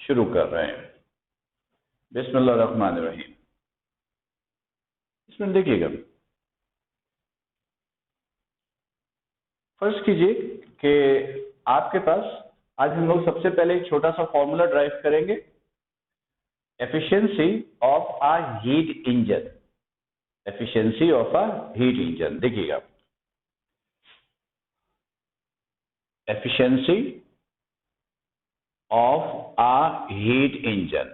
शुरू कर रहे हैं। बिस्मिल्लाहिर्रहमानिर्रहीम। इसमें देखिएगा, फर्ज कीजिए कि आपके पास आज हम लोग सबसे पहले एक छोटा सा फॉर्मूला ड्राइव करेंगे, efficiency of a heat engine. Efficiency of a heat engine, देखिएगा, efficiency of a heat engine,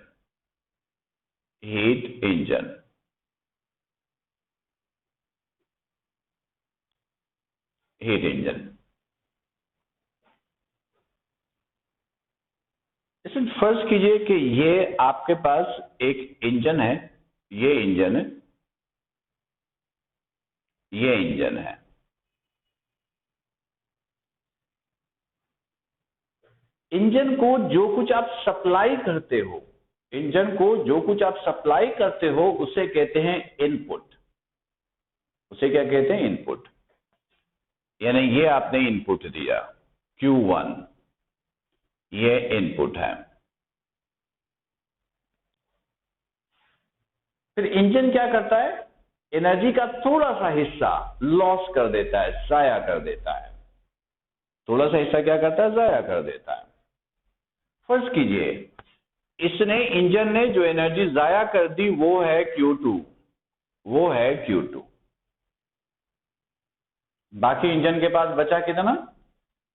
heat engine, heat engine. इसमें फर्ज कीजिए कि ये आपके पास एक इंजन है, ये इंजन है, ये इंजन है। इंजन को जो कुछ आप सप्लाई करते हो, इंजन को जो कुछ आप सप्लाई करते हो उसे कहते हैं इनपुट। उसे क्या कहते हैं? इनपुट। यानी ये आपने इनपुट दिया Q1, ये इनपुट है। फिर इंजन क्या करता है? एनर्जी का थोड़ा सा हिस्सा लॉस कर देता है, जाया कर देता है। थोड़ा सा हिस्सा क्या करता है? जाया कर देता है। फर्ज कीजिए इसने, इंजन ने जो एनर्जी जाया कर दी वो है Q2, वो है Q2। बाकी इंजन के पास बचा कितना?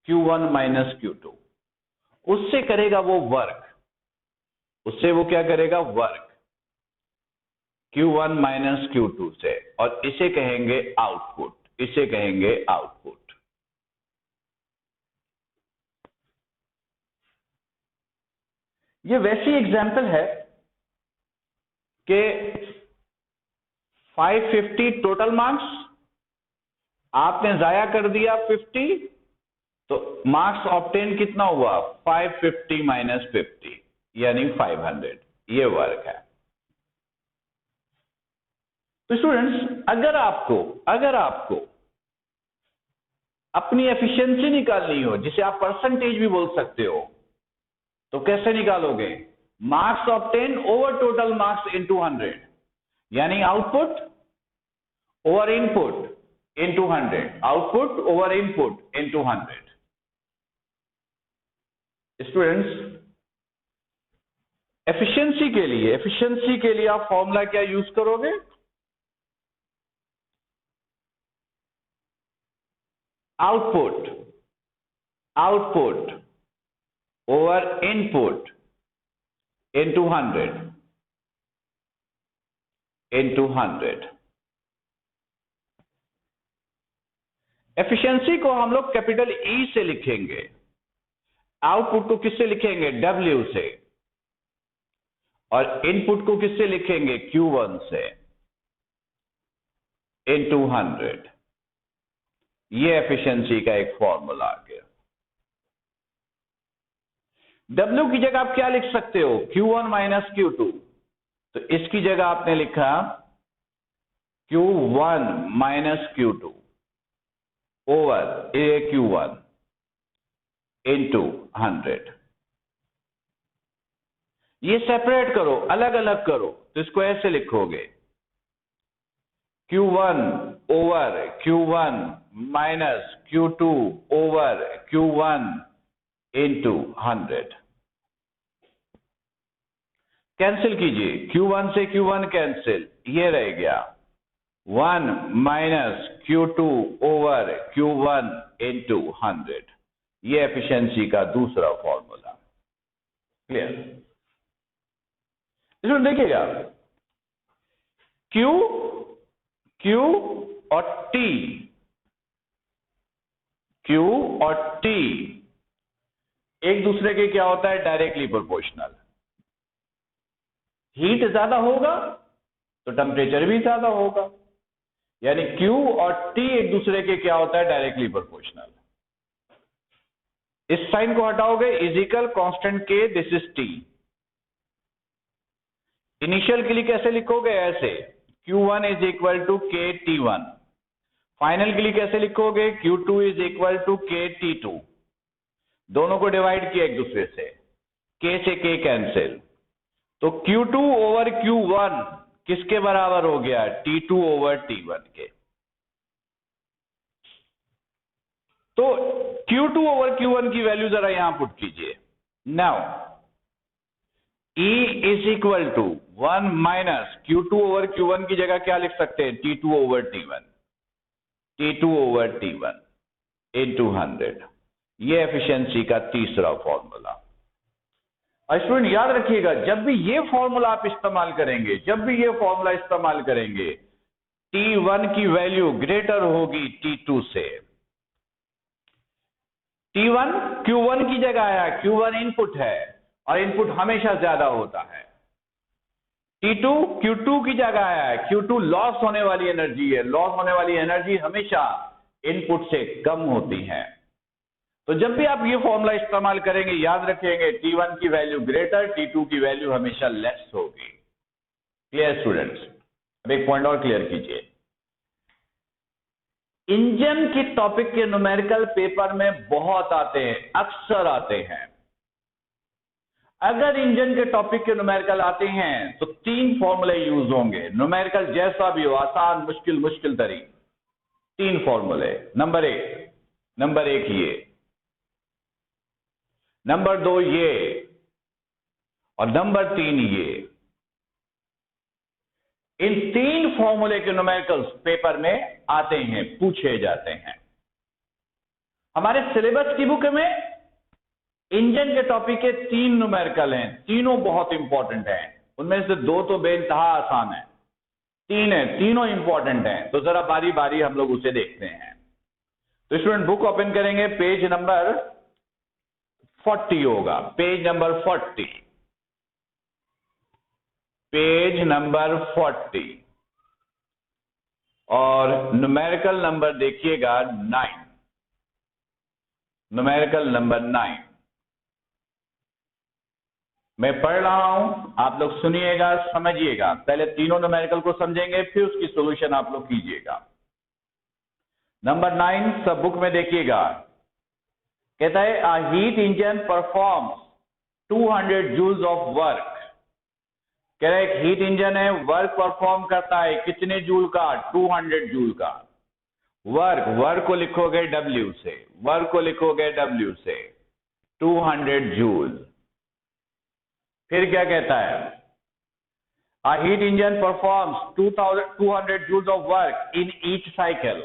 Q1 minus Q2। उससे करेगा वो वर्क, उससे वो क्या करेगा? वर्क Q1 माइनस Q2 से, और इसे कहेंगे आउटपुट, इसे कहेंगे आउटपुट। ये वैसी एग्जांपल है कि 550 टोटल मार्क्स, आपने जाया कर दिया 50, तो मार्क्स ऑब्टेन कितना हुआ? 550 माइनस 50 यानी 500। ये वर्क है। तो स्टूडेंट्स, अगर आपको अपनी एफिशिएंसी निकालनी हो, जिसे आप परसेंटेज भी बोल सकते हो, तो कैसे निकालोगे? Marks obtain over total marks into 100, यानी output over input into 100, output over input into 100। Students, efficiency के लिए आप फॉर्मूला क्या यूज करोगे? Output over input into 100। Efficiency को हम लोग कैपिटल E से लिखेंगे, आउटपुट को किससे लिखेंगे? W से, और इनपुट को किससे लिखेंगे? Q1 से, इनटू 100। ये एफिशिएंसी का एक फॉर्मूला आ गया। W की जगह आप क्या लिख सकते हो? Q1 minus Q2। तो इसकी जगह आपने लिखा Q1 minus Q2 over Q1 into 100। ये सेपरेट करो, अलग अलग करो, तो इसको ऐसे लिखोगे Q1 over Q1 minus Q2 over Q1 into 100। Cancel कीजिए, Q1 से Q1 कैंसिल, ये रह गया 1 minus Q2 over Q1 into 100। ये एफिशिएंसी का दूसरा फॉर्मूला। क्लियर? इसमें देखिएगा, Q और T एक दूसरे के क्या होता है? Directly proportional. हीट ज्यादा होगा तो टेम्परेचर भी ज्यादा होगा, यानी Q और T एक दूसरे के क्या होता है? Directly proportional. इस साइन को हटाओगे, इजिकल constant K, this is T। Initial के लिए कैसे लिखोगे? ऐसे Q1 is equal to K T1। Final के लिए कैसे लिखोगे? Q2 is equal to K T2। दोनों को डिवाइड किया एक दूसरे से, K से K कैंसिल, तो Q2 ओवर Q1 किसके बराबर हो गया? T2 ओवर T1 के। तो Q2 ओवर Q1 की वैल्यू जरा यहां पुट कीजिए। Now E is equal to 1 minus Q2 over Q1 की जगह क्या लिख सकते हैं? T2 over T1, T2 over T1 into 100। ये एफिशिएंसी का तीसरा फॉर्मूला। और स्टूडेंट याद रखिएगा, जब भी ये फॉर्मूला आप इस्तेमाल करेंगे, जब भी ये फॉर्मूला इस्तेमाल करेंगे, T1 की वैल्यू ग्रेटर होगी T2 से। T1 Q1 की जगह आया, Q1 इनपुट है और इनपुट हमेशा ज्यादा होता है। T2 Q2 की जगह आया है, Q2 लॉस होने वाली एनर्जी है, लॉस होने वाली एनर्जी हमेशा इनपुट से कम होती है। तो जब भी आप ये फॉर्मूला इस्तेमाल करेंगे, याद रखेंगे T1 की वैल्यू ग्रेटर, T2 की वैल्यू हमेशा लेस होगी। Clear students? अब एक पॉइंट और क्लियर कीजिए, इंजन की टॉपिक के न्यूमेरिकल पेपर में बहुत आते हैं, अक्सर आते हैं। अगर इंजन के टॉपिक के न्यूमेरिकल आते हैं तो 3 फॉर्मूले यूज होंगे। न्यूमेरिकल जैसा भी हो, आसान, मुश्किल, मुश्किल तरीन, 3 फॉर्मूले। नंबर एक ये, नंबर 2 ये, और नंबर 3 ये। इन 3 फॉर्मूले के न्यूमेरिकल्स पेपर में आते हैं, पूछे जाते हैं। हमारे सिलेबस की बुक में इंजन के टॉपिक के 3 न्यूमेरिकल हैं, तीनों बहुत इंपॉर्टेंट हैं। उनमें से 2 तो बेइंतहा आसान है, 3 है, तीनों इंपॉर्टेंट हैं। तो जरा बारी बारी हम लोग उसे देखते हैं। तो स्टूडेंट बुक ओपन करेंगे, पेज नंबर 40 होगा, पेज नंबर 40, पेज नंबर 40, और न्यूमेरिकल नंबर देखिएगा 9, न्यूमेरिकल नंबर 9। मैं पढ़ रहा हूं, आप लोग सुनिएगा, समझिएगा। पहले तीनों न्यूमेरिकल को समझेंगे, फिर उसकी सॉल्यूशन आप लोग कीजिएगा। नंबर 9 सब बुक में देखिएगा, कहता है a heat engine performs 200 joules of work. कह रहा है एक हीट इंजन है, वर्क परफॉर्म करता है कितने जूल का? 200 जूल का। वर्क को लिखोगे W से, वर्क को लिखोगे W से, 200 जूल। फिर क्या कहता है? A heat engine performs 200 joules of work in each cycle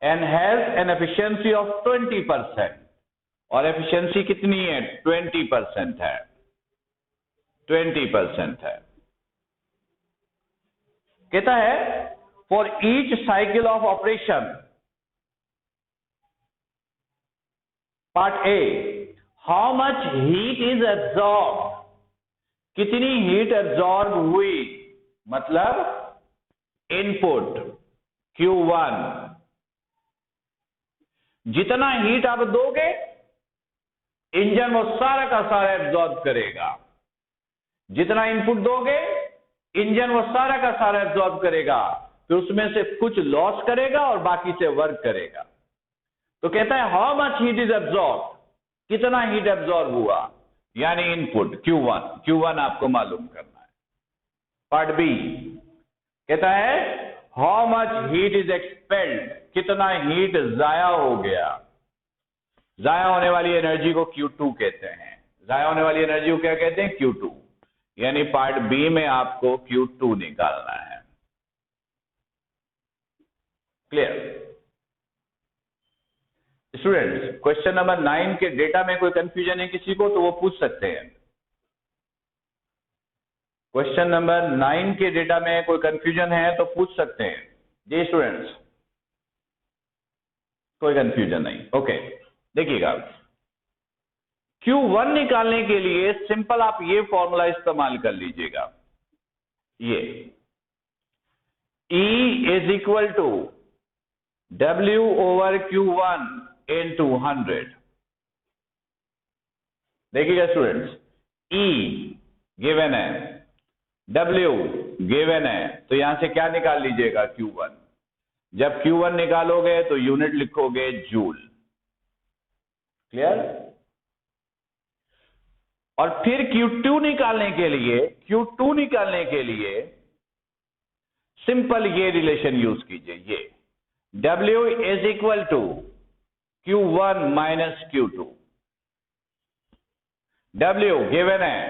and has an efficiency of 20%। और एफिशिएंसी कितनी है? 20% है, 20% है। कहता है for each cycle of operation, part A, how much heat is absorb, कितनी हीट एब्जॉर्ब हुई, मतलब इनपुट Q1। जितना हीट आप दोगे इंजन वो सारा का सारा एब्जॉर्ब करेगा। जितना इनपुट दोगे इंजन वो सारा का सारा एब्जॉर्ब करेगा, फिर उसमें से कुछ लॉस करेगा और बाकी से वर्क करेगा। तो कहता है how much heat is absorb, कितना हीट एब्जॉर्ब हुआ, यानी इनपुट Q1 आपको मालूम करना है। पार्ट बी कहता है how much heat is expelled, कितना हीट जाया हो गया। जाया होने वाली एनर्जी को Q2 कहते हैं। जाया होने वाली एनर्जी को क्या कहते हैं? Q2। यानी पार्ट बी में आपको Q2 निकालना है। Clear students? क्वेश्चन नंबर 9 के डेटा में कोई कंफ्यूजन है किसी को तो वो पूछ सकते हैं। क्वेश्चन नंबर 9 के डेटा में कोई कंफ्यूजन है तो पूछ सकते हैं। जी स्टूडेंट्स, कोई कंफ्यूजन नहीं? ओके, देखिएगा Q1 निकालने के लिए सिंपल आप ये फॉर्मूला इस्तेमाल कर लीजिएगा। ये E is equal to W over Q1 into 100। देखिएगा स्टूडेंट्स, E गिवन है, W गिवन है, तो यहां से क्या निकाल लीजिएगा? Q1। जब Q1 निकालोगे तो यूनिट लिखोगे 'जूल'। क्लियर? और फिर Q2 निकालने के लिए सिंपल ये रिलेशन यूज कीजिए, ये W is equal to Q1 minus Q2। W given है,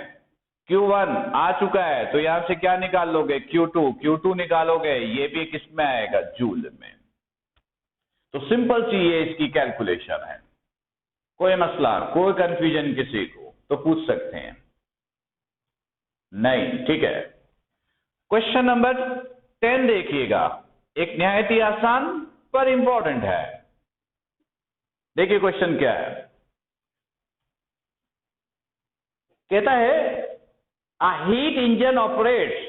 Q1 आ चुका है, तो यहां से क्या निकाल लोगे? Q2 निकालोगे, ये भी किस में आएगा? जूल में। तो सिंपल सी ये इसकी कैलकुलेशन है। कोई मसला, कोई कंफ्यूजन किसी को तो पूछ सकते हैं? नहीं, ठीक है। क्वेश्चन नंबर 10 देखिएगा, एक निहायत ही आसान पर इंपॉर्टेंट है। देखिए क्वेश्चन क्या है, कहता है a heat engine operates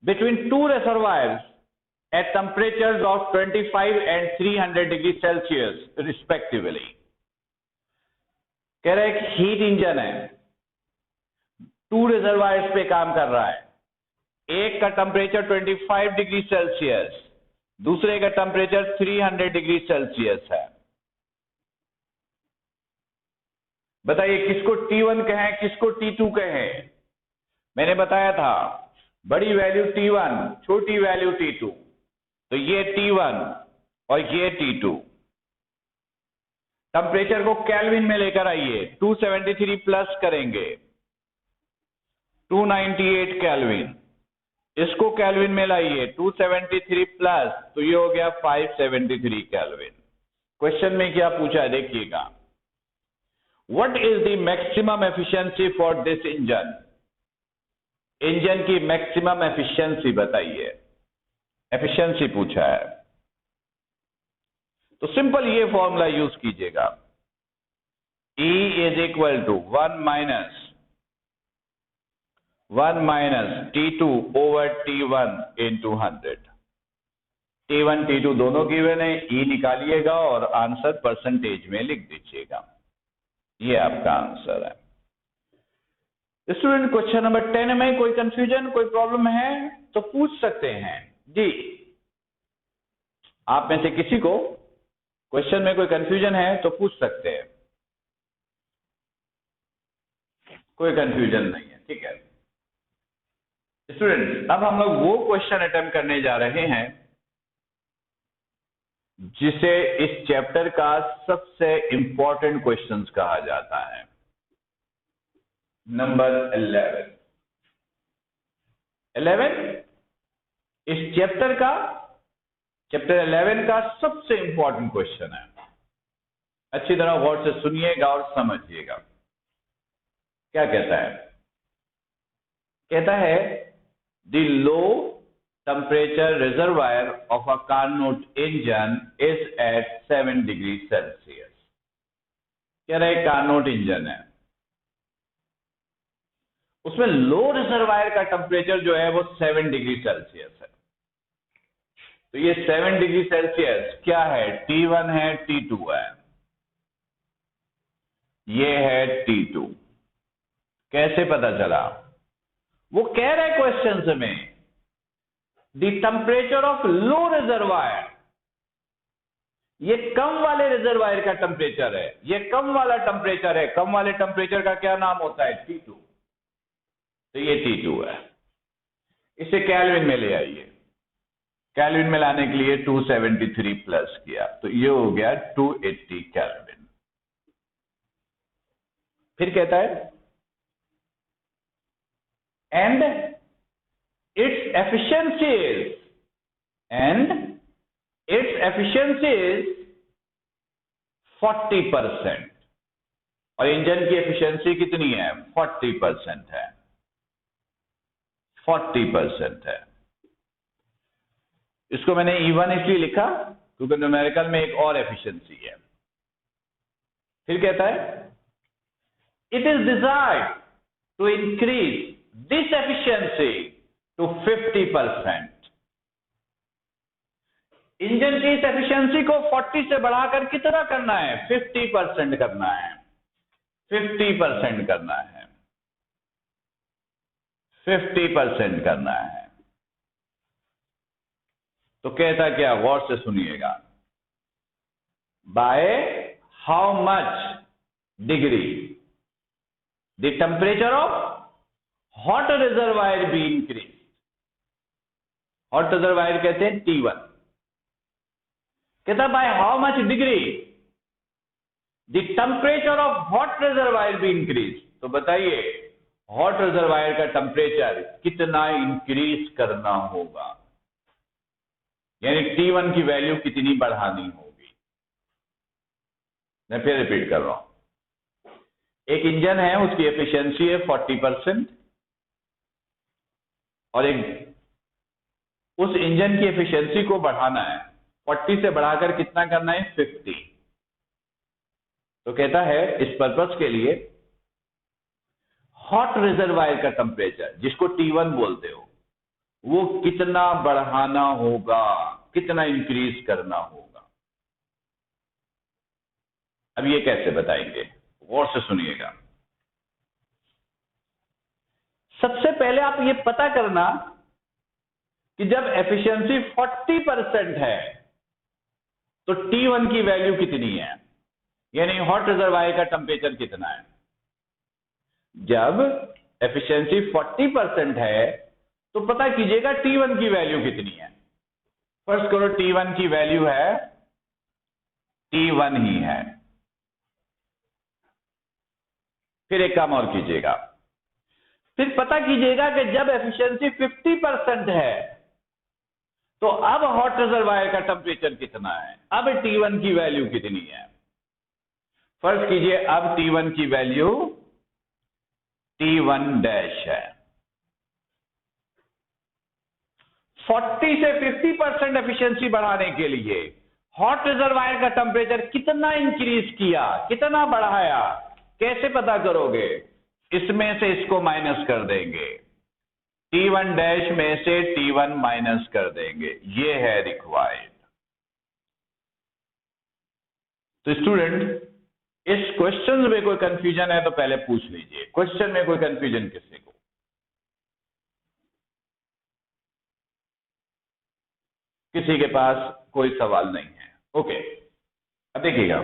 between two reservoirs at temperatures of 25 and 300 degree Celsius respectively। कह रहे हैं हीट इंजन है, टू रिजर्वायर्स पे काम कर रहा है, एक का टेम्परेचर 25 डिग्री सेल्सियस, दूसरे का टेम्परेचर 300 डिग्री सेल्सियस है। बताइए किसको T1 कहें, किसको T2 कहें? मैंने बताया था बड़ी वैल्यू T1, छोटी वैल्यू T2, तो ये T1 और ये T2। टेम्परेचर को केल्विन में लेकर आइए, 273 प्लस करेंगे 298 केल्विन, इसको केल्विन में लाइए 273 प्लस, तो ये हो गया 573 केल्विन। क्वेश्चन में क्या पूछा है देखिएगा, what is the maximum efficiency for this engine? Engine की मैक्सिमम एफिशिएंसी बताइए, एफिशिएंसी पूछा है। तो सिंपल ये फॉर्मूला यूज कीजिएगा, E is equal to 1 minus T2 over T1 into 100। T1 T2 दोनों गिवन है, E निकालिएगा और आंसर परसेंटेज में लिख दीजिएगा, ये आपका आंसर है। स्टूडेंट क्वेश्चन नंबर 10 में कोई कंफ्यूजन, कोई प्रॉब्लम है तो पूछ सकते हैं जी। आप में से किसी को क्वेश्चन में कोई कंफ्यूजन है तो पूछ सकते हैं, कोई कंफ्यूजन नहीं है, ठीक है। स्टूडेंट अब हम लोग वो क्वेश्चन अटेम्प्ट करने जा रहे हैं जिसे इस चैप्टर का सबसे इंपॉर्टेंट क्वेश्चंस कहा जाता है। नंबर 11 इस चैप्टर 11 का सबसे इंपॉर्टेंट क्वेश्चन है। अच्छी तरह गौर से सुनिएगा और समझिएगा क्या कहता है। कहता है the low temperature reservoir of a Carnot engine is at 7 degree Celsius. कह रहे कार्नोट इंजन है, उसमें लो रिजर्वायर का टेम्परेचर जो है वो 7 डिग्री सेल्सियस है। तो ये 7 डिग्री सेल्सियस क्या है? T1 है, T2 है, ये है T2। कैसे पता चला? वो कह रहे क्वेश्चन में the temperature of low reservoir, ये कम वाले रिजर्वायर का टेम्परेचर है, ये कम वाला टेम्परेचर है। कम वाले टेम्परेचर का क्या नाम होता है? T2। तो ये T2 है। इसे केल्विन में ले आइए, केल्विन में लाने के लिए 273 प्लस किया, तो ये हो गया 280 केल्विन। फिर कहता है एंड इट्स एफिशिएंसी इज 40%। और इंजन की एफिशिएंसी कितनी है? 40% है, 40% है। इसको मैंने E1 इसलिए लिखा क्योंकि न्यूमेरिकल में एक और एफिशिएंसी है। फिर कहता है it is desired to increase this efficiency to 50%। Engine की इस एफिशिएंसी को 40 से बढ़ाकर कितना करना है? 50% करना है, 50% करना है, 50% करना है। तो कहता क्या? गौर से सुनिएगा, by how much degree? The temperature of hot reservoir be increase. Hot reservoir कहते हैं T1। कहता by how much degree the temperature of hot reservoir be increase. तो बताइए हॉट रिजर्वायर का टेम्परेचर कितना इंक्रीज करना होगा, यानी T1 की वैल्यू कितनी बढ़ानी होगी। मैं फिर रिपीट कर रहा हूं। एक इंजन है, उसकी एफिशिएंसी है 40%, और एक उस इंजन की एफिशिएंसी को बढ़ाना है, 40 से बढ़ाकर कितना करना है, 50। तो कहता है इस पर्पस के लिए हॉट रिजर्वायर का टेम्परेचर, जिसको T1 बोलते हो, वो कितना बढ़ाना होगा, कितना इंक्रीज करना होगा। अब ये कैसे बताएंगे, गौर से सुनिएगा। सबसे पहले आप ये पता करना कि जब एफिशिएंसी 40% है तो T1 की वैल्यू कितनी है, यानी हॉट रिजर्वायर का टेम्परेचर कितना है। जब एफिशिएंसी 40% है तो पता कीजिएगा T1 की वैल्यू कितनी है। फर्स्ट करो T1 की वैल्यू है, T1 ही है। फिर एक काम और कीजिएगा, फिर पता कीजिएगा कि जब एफिशिएंसी 50% है तो अब हॉट रिजर्वायर का टेम्परेचर कितना है, अब T1 की वैल्यू कितनी है। फर्स्ट कीजिए, अब T1 की वैल्यू T1 डैश है। 40 से 50% एफिशिएंसी बढ़ाने के लिए हॉट रिजर्वायर का टेम्परेचर कितना इंक्रीज किया, कितना बढ़ाया, कैसे पता करोगे। इसमें से इसको माइनस कर देंगे, T1 डैश में से T1 माइनस कर देंगे, ये है रिक्वायर्ड। तो स्टूडेंट, इस क्वेश्चन में कोई कंफ्यूजन है तो पहले पूछ लीजिए। क्वेश्चन में कोई कंफ्यूजन किसी को? किसी के पास कोई सवाल नहीं है? ओके, अब देखिएगा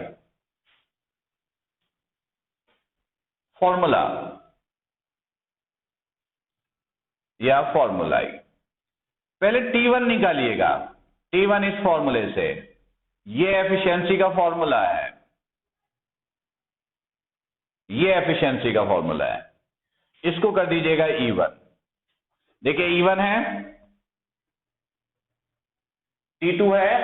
फॉर्मूला या फॉर्मूलाई। पहले T1 निकालिएगा, T1 इस फॉर्मूले से, ये एफिशिएंसी का फॉर्मूला है, ये एफिशिएंसी का फॉर्मूला है। इसको कर दीजिएगा E1। देखिए E1 है, T2 है,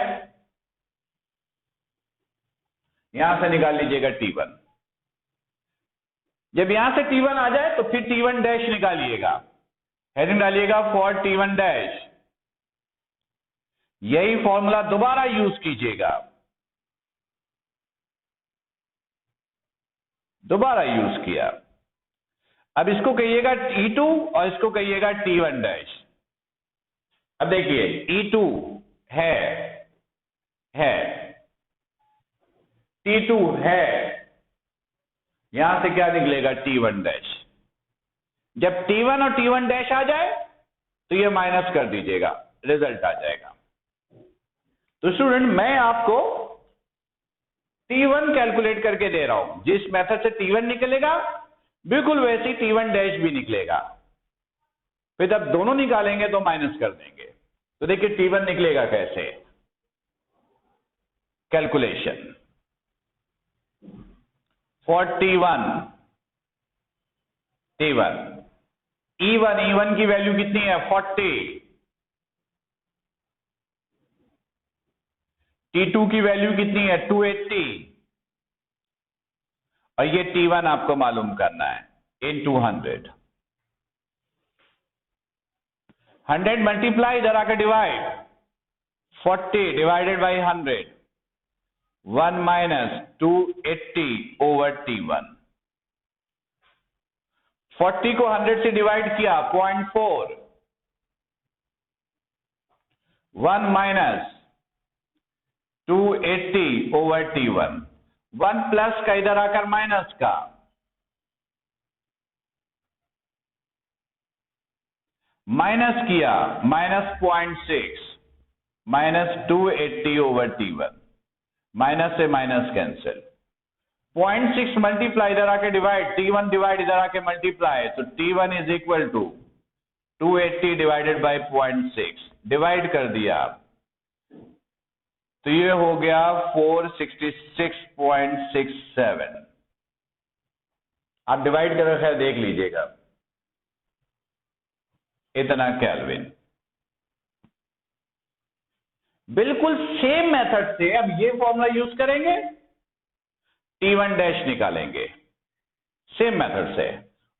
यहां से निकाल लीजिएगा T1। जब यहां से T1 आ जाए तो फिर T1 डैश निकालिएगा, हेडिंग डालिएगा फॉर T1 डैश। यही फॉर्मूला दोबारा यूज कीजिएगा, दोबारा यूज किया। अब इसको कहिएगा E2 और इसको कहिएगा T1 डैश। अब देखिए E2 है, T2 है, यहां से क्या निकलेगा, T1 डैश। जब T1 और T1 डैश आ जाए तो ये माइनस कर दीजिएगा, रिजल्ट आ जाएगा। तो स्टूडेंट, मैं आपको T1 कैलकुलेट करके दे रहा हूं, जिस मेथड से T1 निकलेगा बिल्कुल वैसे ही T1 डैश भी निकलेगा। फिर जब दोनों निकालेंगे तो माइनस कर देंगे। तो देखिए T1 निकलेगा कैसे, कैलकुलेशन फॉर T1 E1 की वैल्यू कितनी है, 40। T2 की वैल्यू कितनी है, 280। और ये T1 आपको मालूम करना है, इन 200। 100 मल्टीप्लाई, इधर आकर divide, 40 divided by 100, 1 minus 280 over T1। 40 को 100 से डिवाइड किया, 0.4, 1 माइनस 280 ओवर T1, 1 प्लस का इधर आकर माइनस का, माइनस किया, minus 0.6, minus 280 over T1, minus से माइनस कैंसिल, 0.6 मल्टीप्लाई इधर आके डिवाइड, T1 डिवाइड इधर आके मल्टीप्लाई, तो T1 is equal to 280 divided by 0.6, divide कर दिया तो ये हो गया 466.67। आप डिवाइड कर खैर देख लीजिएगा, इतना केल्विन। बिल्कुल सेम मेथड से अब ये फॉर्मूला यूज करेंगे, T1 डैश निकालेंगे सेम मेथड से,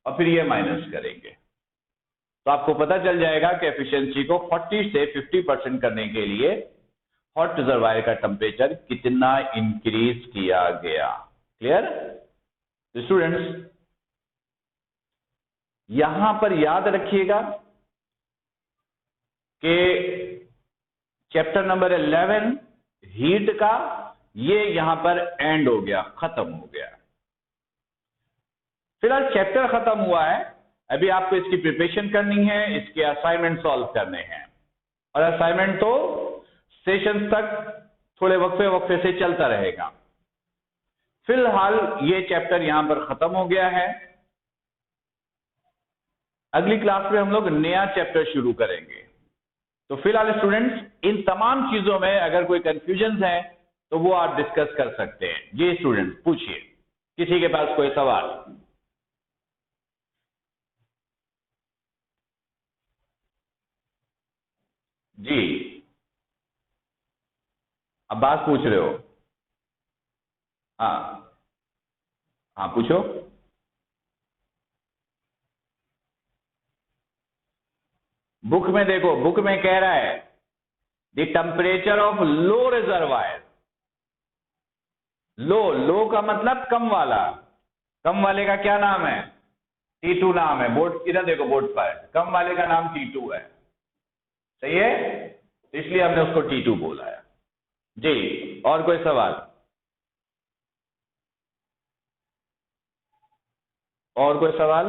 और फिर ये माइनस करेंगे, तो आपको पता चल जाएगा कि एफिशिएंसी को 40 से 50% करने के लिए हॉट रिजर्वायर का टेम्परेचर कितना इंक्रीज किया गया। क्लियर? तो स्टूडेंट्स यहां पर याद रखिएगा कि चैप्टर नंबर 11 हीट का ये यहां पर एंड हो गया, खत्म हो गया। फिलहाल चैप्टर खत्म हुआ है, अभी आपको इसकी प्रिपरेशन करनी है, इसके असाइनमेंट सॉल्व करने हैं, और असाइनमेंट तो सेशन तक थोड़े वक्फे वक्फे से चलता रहेगा। फिलहाल ये चैप्टर यहां पर खत्म हो गया है। अगली क्लास में हम लोग नया चैप्टर शुरू करेंगे। तो फिलहाल स्टूडेंट्स इन तमाम चीजों में अगर कोई कंफ्यूजन है तो वो आप डिस्कस कर सकते हैं। जी स्टूडेंट्स पूछिए, किसी के पास कोई सवाल? जी अब्बास पूछ रहे हो? हाँ हाँ पूछो। बुक में देखो, बुक में कह रहा है the temperature of low reservoir. Low का मतलब कम वाला, कम वाले का क्या नाम है? T2 नाम है। बोर्ड इधर देखो, बोर्ड पर कम वाले का नाम T2 है, सही है, इसलिए हमने उसको T2 बोला है। जी और कोई सवाल? और कोई सवाल?